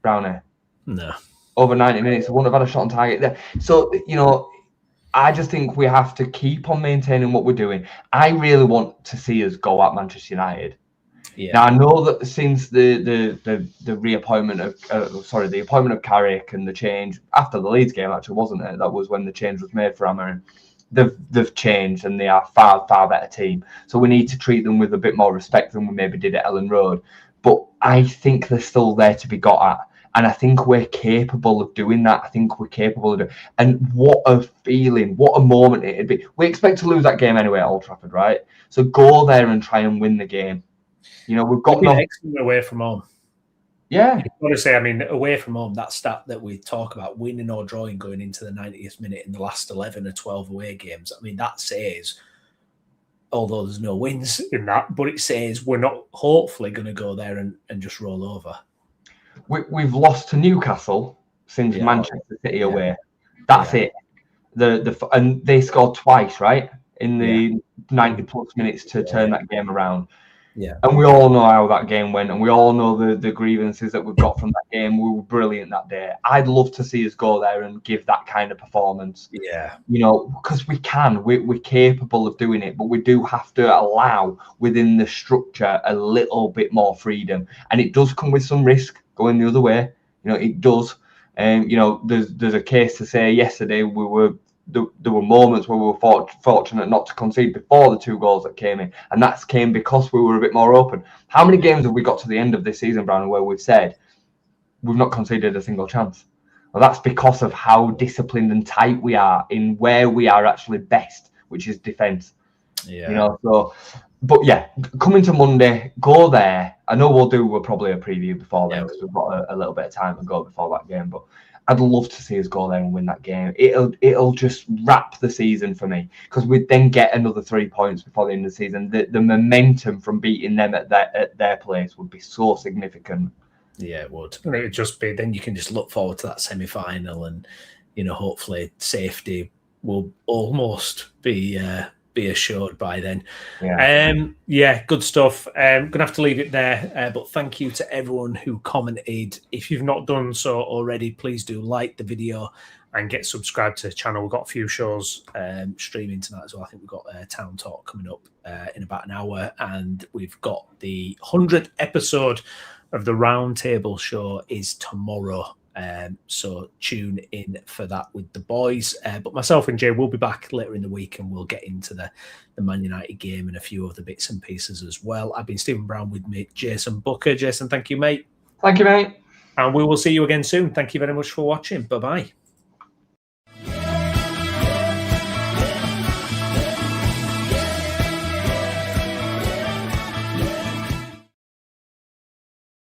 Brownie. No. Over 90 minutes, they wouldn't have had a shot on target there. So, I just think we have to keep on maintaining what we're doing. I really want to see us go at Manchester United. Yeah. Now I know that since the reappointment of the appointment of Carrick and the change after the Leeds game, actually, wasn't it? That was when the change was made for Amarin. They've changed, and they are far better team. So we need to treat them with a bit more respect than we maybe did at Ellen Road. But I think they're still there to be got at. And I think we're capable of doing that. I think we're capable of doing it. And what a feeling, what a moment it'd be. We expect to lose that game anyway at Old Trafford, right? So go there and try and win the game. We've got excellent away from home. Yeah. You've got to say, I mean, away from home, that stat that we talk about, winning or drawing going into the 90th minute in the last 11 or 12 away games, I mean, that says, although there's no wins in that, but it says we're not hopefully going to go there and just roll over. We've lost to Newcastle since Manchester City away. That's it. And they scored twice, right, in the 90 plus minutes to turn that game around. Yeah, and we all know how that game went, and we all know the grievances that we've got from that game. We were brilliant that day. I'd love to see us go there and give that kind of performance. Yeah, because we can. We're capable of doing it, but we do have to allow within the structure a little bit more freedom, and it does come with some risk going the other way. It does. There's a case to say yesterday there were moments where we were fortunate not to concede before the 2 goals that came in, and that came because we were a bit more open. How many games have we got to the end of this season, Brandon, where we've said we've not conceded a single chance? Well, that's because of how disciplined and tight we are in where we are actually best, which is defence. Yeah. But yeah, coming to Monday, go there. I know we'll probably a preview before then because we've got a little bit of time to go before that game, but I'd love to see us go there and win that game. It'll just wrap the season for me, because we'd then get another 3 points before the end of the season. The momentum from beating them at their place would be so significant. Yeah, it would. And it would just be, then you can just look forward to that semi-final, and hopefully safety will almost be assured by then. Good stuff. Gonna have to leave it there, but thank you to everyone who commented. If you've not done so already, please do like the video and get subscribed to the channel. We've got a few shows streaming tonight as well. I think we've got Town Talk coming up in about an hour, and we've got the 100th episode of the Roundtable show is tomorrow. So tune in for that with the boys. But myself and Jay will be back later in the week, and we'll get into the Man United game and a few other bits and pieces as well. I've been Stephen Brown with me, Jason Booker. Jason, thank you, mate. Thank you, mate. And we will see you again soon. Thank you very much for watching. Bye-bye.